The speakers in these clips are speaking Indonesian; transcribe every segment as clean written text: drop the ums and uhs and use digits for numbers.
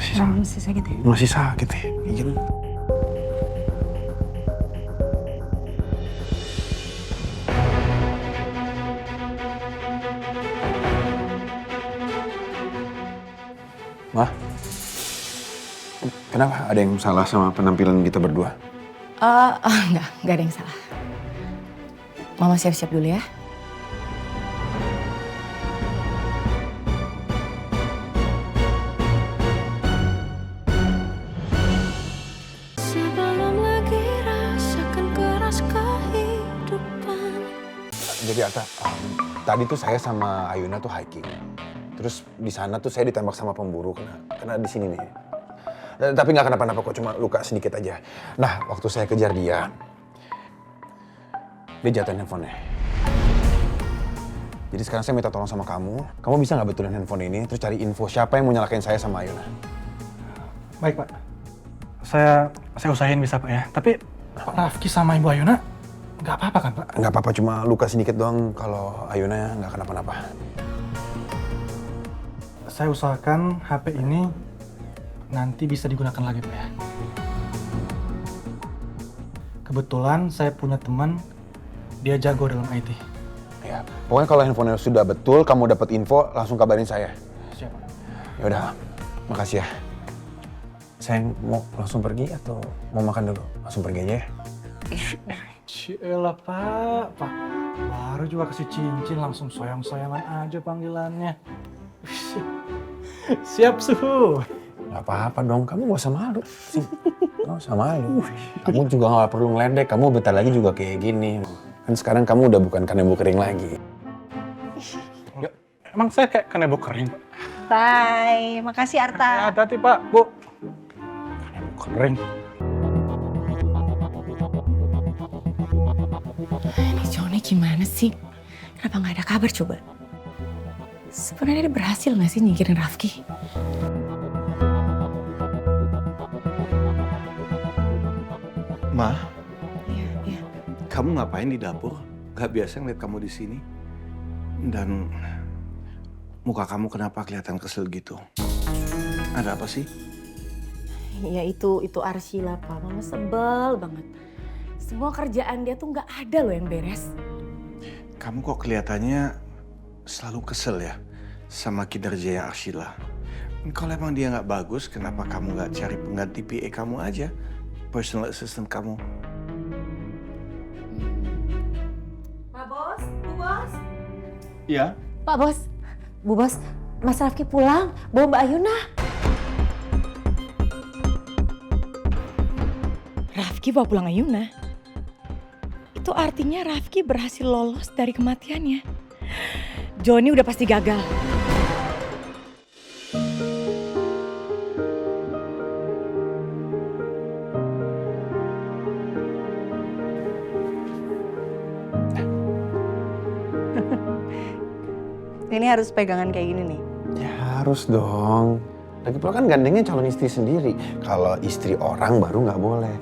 Masih sakit ya? Masih sakit ya? Iya. Ma, kenapa? Ada yang salah sama penampilan kita berdua? Enggak ada yang salah. Mama siap-siap dulu ya. Sebelum lagi rasakan keras kehidupan. Jadi Arta, tadi tuh saya sama Ayuna tuh hiking. Terus di sana tuh saya ditembak sama pemburu kena di sini nih. Tapi nggak kenapa-napa kok, cuma luka sedikit aja. Nah, waktu saya kejar dia jatuhin handphonenya. Jadi sekarang saya minta tolong sama kamu bisa nggak betulin handphone ini, terus cari info siapa yang mau nyalakain saya sama Ayuna. Baik Pak, saya usahain bisa Pak ya. Tapi Pak Rafki sama Ibu Ayuna nggak apa-apa kan Pak? Nggak apa-apa, cuma luka sedikit doang. Kalau Ayuna nggak kenapa-napa. Saya usahakan HP ini nanti bisa digunakan lagi Pak ya. Kebetulan saya punya teman, dia jago dalam IT. Ya, pokoknya kalau handphonenya sudah betul, kamu dapat info, langsung kabarin saya. Siapa? Ya udah, makasih ya. Saya mau langsung pergi atau mau makan dulu? Langsung pergi aja ya. Cielah Pak. Baru juga kasih cincin langsung soyang-soyangan aja panggilannya. Siap suhu. Gak apa-apa dong, kamu gak usah malu. Gak usah malu. Kamu juga gak perlu ngeledek, kamu bentar lagi juga kayak gini. Kan sekarang kamu udah bukan kanebo kering lagi. Emang saya kayak kanebo kering? Bye, makasih Arta. Hati-hati Pak, Bu. Kanebo kering. Ini Joni gimana sih? Kenapa nggak ada kabar coba? Sebenarnya dia berhasil nggak sih nyingkirin Rafki? Ma, Iya. kamu ngapain di dapur? Gak biasa ngeliat kamu di sini. Dan muka kamu kenapa kelihatan kesel gitu? Ada apa sih? Ya itu Arsila Pak, Mama sebel banget. Semua kerjaan dia tuh nggak ada loh yang beres. Kamu kok kelihatannya selalu kesel ya sama kinerja Arshila. Kalau emang dia nggak bagus, kenapa kamu nggak cari pengganti PA kamu aja? Personal assistant kamu. Pak Bos, Bu Bos. Iya? Pak Bos, Bu Bos, Mas Rafki pulang, bawa Mbak Ayuna. Rafki bawa pulang Ayuna? Itu artinya Rafki berhasil lolos dari kematiannya. Joni udah pasti gagal. Ini harus pegangan kayak gini nih. Ya harus dong. Lagi pula kan gandengnya calon istri sendiri. Kalau istri orang baru nggak boleh.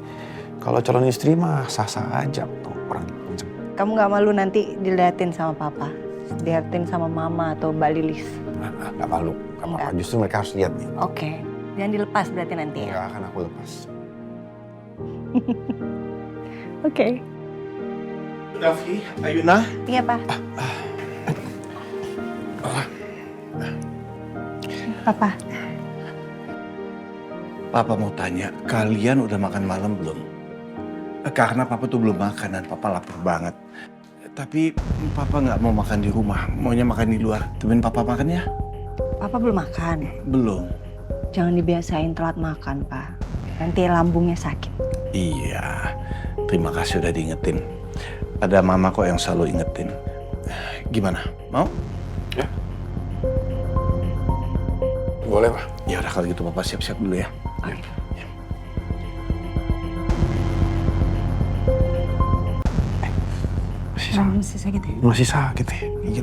Kalau calon istri mah sah-sah aja. Tuh, orang macam. Kamu nggak malu nanti diliatin sama papa, diliatin sama mama atau Mbak Lilis? Nggak malu. Nggak apa-apa. Justru mereka harus lihat nih. Oke, jangan dilepas berarti nanti ya. Nggak akan aku lepas. Oke. Rafki, Ayuna. Iya Pak. Papa. Papa mau tanya, kalian udah makan malam belum? Karena Papa tuh belum makan dan Papa lapar banget. Tapi Papa nggak mau makan di rumah, maunya makan di luar. Temenin Papa makan ya? Papa belum makan. Belum. Jangan dibiasain telat makan, Pak. Nanti lambungnya sakit. Iya, terima kasih udah diingetin. Ada Mama kok yang selalu ingetin. Gimana, mau? Ya. Boleh, Pak. Ya udah kalau gitu Papa siap-siap dulu ya. Oke. Masih sakit ya? Masih sakit ya? Iya.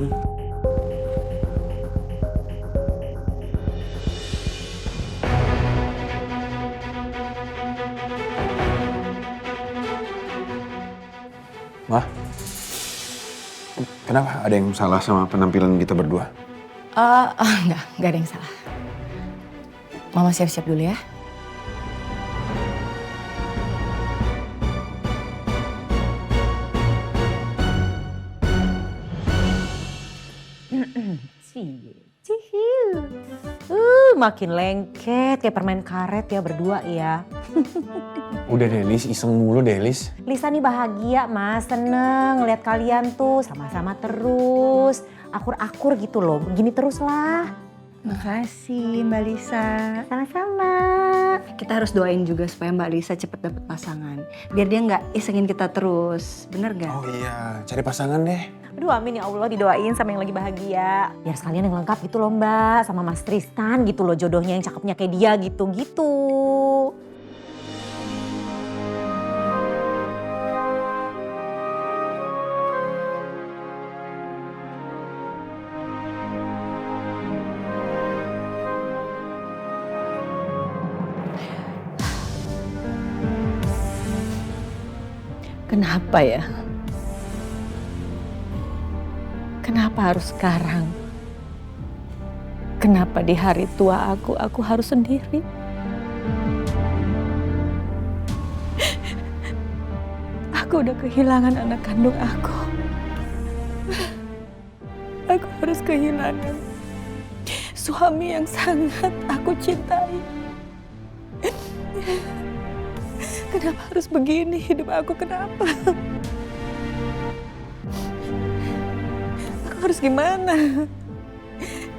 Ma, kenapa? Ada yang salah sama penampilan kita berdua? Enggak ada yang salah. Mama siap-siap dulu ya. Cihil. Makin lengket kayak permain karet ya berdua ya. Udah deh Lis, iseng mulu deh Lis. Lisa nih bahagia mas, seneng ngeliat kalian tuh sama-sama terus. Akur-akur gitu loh, begini terus lah. Makasih Mbak Lisa. Sama-sama. Kita harus doain juga supaya Mbak Lisa cepet dapet pasangan. Biar dia nggak isengin kita terus, bener gak? Oh iya, cari pasangan deh. Aduh amin ya Allah, didoain sama yang lagi bahagia. Biar sekalian yang lengkap gitu loh mbak, sama Mas Tristan gitu loh, jodohnya yang cakepnya kayak dia gitu-gitu. Kenapa ya? Kenapa harus sekarang? Kenapa di hari tua aku harus sendiri? Aku udah kehilangan anak kandung aku. Aku harus kehilangan suami yang sangat aku cintai. Kenapa harus begini hidup aku? Kenapa? Aku harus gimana?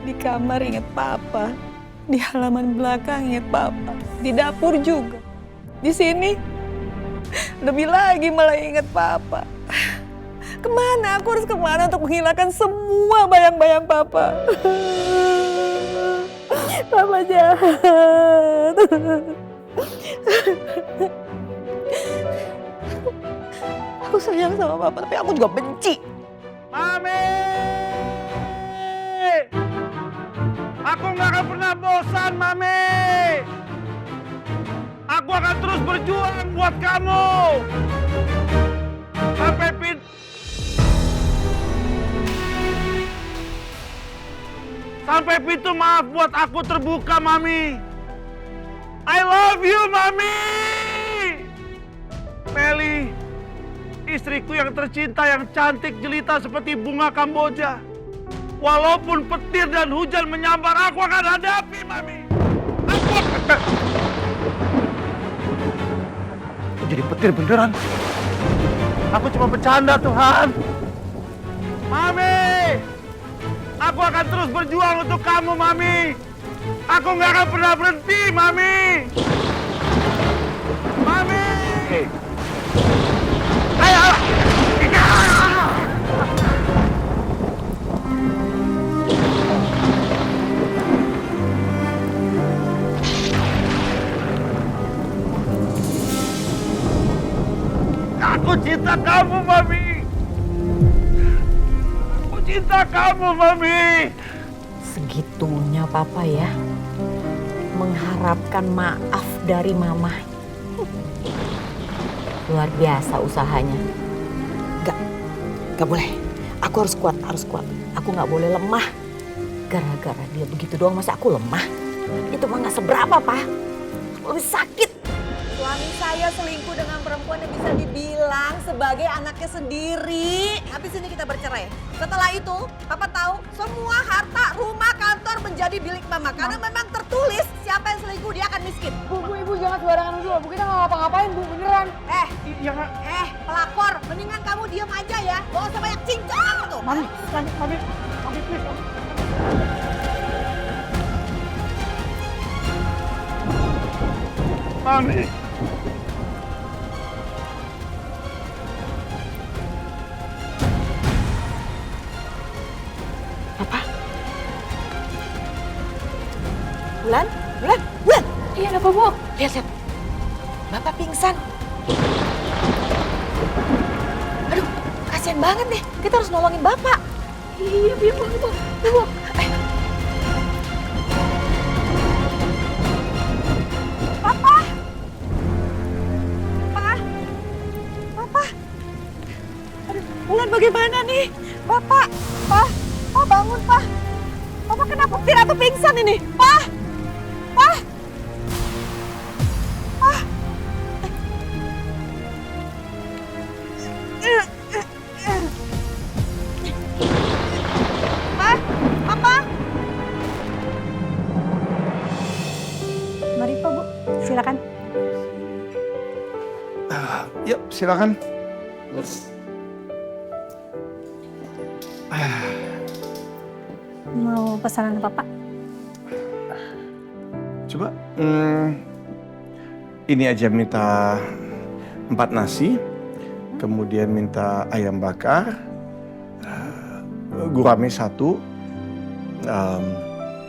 Di kamar ingat papa, di halaman belakang ingat papa, di dapur juga. Di sini lebih lagi malah ingat papa. Kemana? Aku harus kemana untuk menghilangkan semua bayang-bayang papa? Papa jahat. Aku sayang sama papa, tapi aku juga benci. Mami! Aku nggak akan pernah bosan, Mami! Aku akan terus berjuang buat kamu! Sampai pintu maaf buat aku terbuka, Mami! I love you, Mami! Meli, istriku yang tercinta, yang cantik jelita seperti bunga Kamboja. Walaupun petir dan hujan menyambar, aku akan hadapi, Mami. Aku jadi petir beneran. Aku cuma bercanda, Tuhan. Mami, aku akan terus berjuang untuk kamu, Mami. Aku nggak akan pernah berhenti, Mami. Mami. Ayo. Aku cinta kamu, Mami. Aku cinta kamu, Mami. Segitunya papa ya, mengharapkan maaf dari mama. Luar biasa usahanya. Gak boleh. Aku harus kuat, Aku gak boleh lemah. Gara-gara dia begitu doang, masa aku lemah? Itu mah gak seberapa, Pak. Aku lebih sakit. Suami saya selingkuh dengan perempuan yang bisa dibilang sebagai anaknya sendiri. Habis ini kita bercerai. Setelah itu, Papa tahu semua harta, rumah, kantor menjadi milik Mama. Karena memang tertulis siapa yang selingkuh dia akan miskin. Ibu jangan sembarangan dulu. Bu, kita nggak ngapa-ngapain, Bu, beneran. Pelakor, mendingan kamu diam aja ya. Gak usah banyak cincang kamu tuh. Mami, please. Mami. Bulan. Iya, apa, Bu? Lihat. Bapak pingsan. Aduh, kasihan banget nih. Kita harus nolongin Bapak. Iya, biar Bu. Bulan bagaimana nih? Bapak, Pak bangun, Pak. Bapak kena petir atau pingsan ini? Pak. Silakan. Yuk, silakan. Mau pesanan apa, Pak? Coba, ini aja minta 4 nasi, kemudian minta ayam bakar, gurame 1,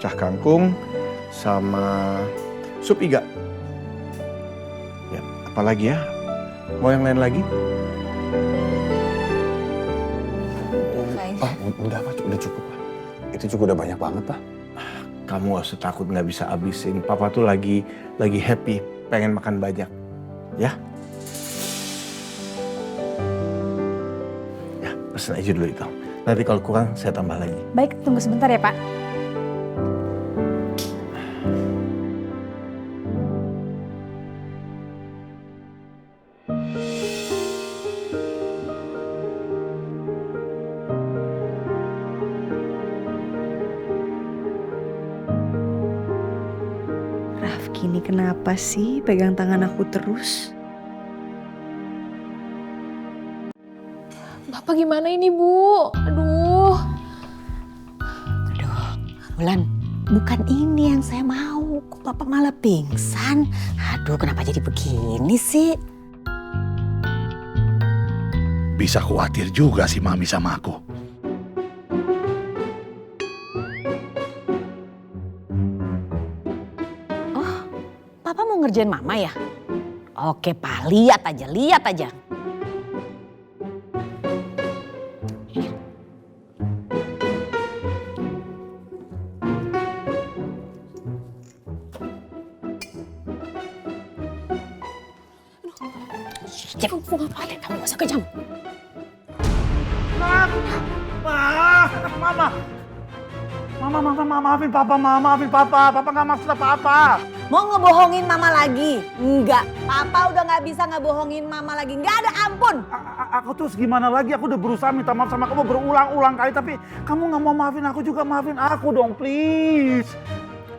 cah kangkung, sama sup iga. Ya, apalagi ya? Mau yang lain lagi? Pak, udah Pak, udah cukup Pak. Itu juga udah banyak banget Pak. Kamu gak usah takut nggak bisa habisin. Papa tuh lagi happy, pengen makan banyak. Ya? Ya, pesen aja dulu itu. Nanti kalau kurang saya tambah lagi. Baik, tunggu sebentar ya, Pak. Rafki ini kenapa sih pegang tangan aku terus? Bapak gimana ini, Bu? Aduh. Wulan, bukan ini yang saya mau. Kok Bapak malah pingsan? Aduh, kenapa jadi begini sih? Bisa khawatir juga si Mami sama aku. Oh, Papa mau ngerjain Mama ya? Oke, Pak, lihat aja, lihat aja. Cep, ngapain kamu gak usah kejam. Mama, maafin Papa. Papa nggak maksud apa-apa. Mau ngebohongin Mama lagi? Enggak. Papa udah nggak bisa ngebohongin Mama lagi. Nggak ada ampun. Aku terus gimana lagi? Aku udah berusaha minta maaf sama kamu berulang-ulang kali, tapi kamu nggak mau maafin aku juga. Maafin aku dong, please.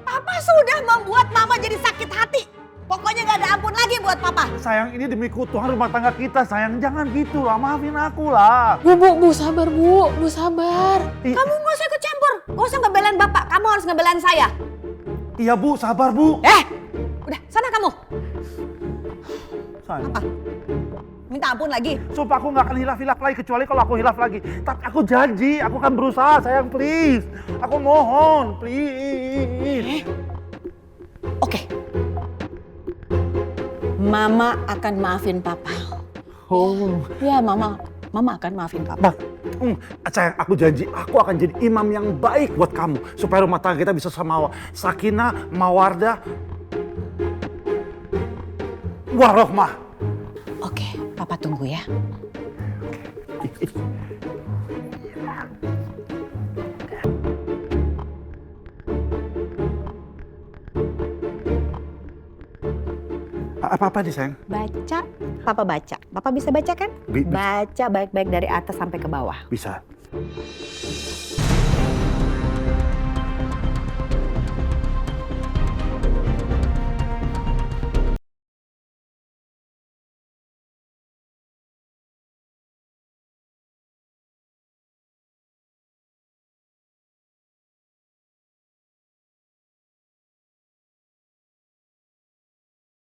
Papa sudah membuat Mama jadi sakit hati. Pokoknya nggak ada ampun lagi buat Papa. Sayang, ini demi keutuhan rumah tangga kita, sayang. Jangan gitu lah, maafin aku lah. Bu, sabar, Bu. Bu, sabar. Kamu nggak usah ikut campur. Nggak usah ngebelain Bapak. Kamu harus ngebelain saya. Iya Bu, sabar Bu. Udah, sana kamu. Sayang. Minta ampun lagi. Sumpah aku nggak akan hilaf-hilaf lagi, kecuali kalau aku hilaf lagi. Tapi aku janji, aku akan berusaha, sayang, please. Aku mohon, please. Oke. Mama akan maafin Papa. Oh. Ya, Mama akan maafin Papa. Sayang, aku janji aku akan jadi imam yang baik buat kamu. Supaya rumah tangga kita bisa sama sakinah, mawardah, warohmah. Oke, Papa tunggu ya. Apa-apa nih sayang? Baca, Papa baca. Papa bisa baca kan? Baca baik-baik dari atas sampai ke bawah. Bisa.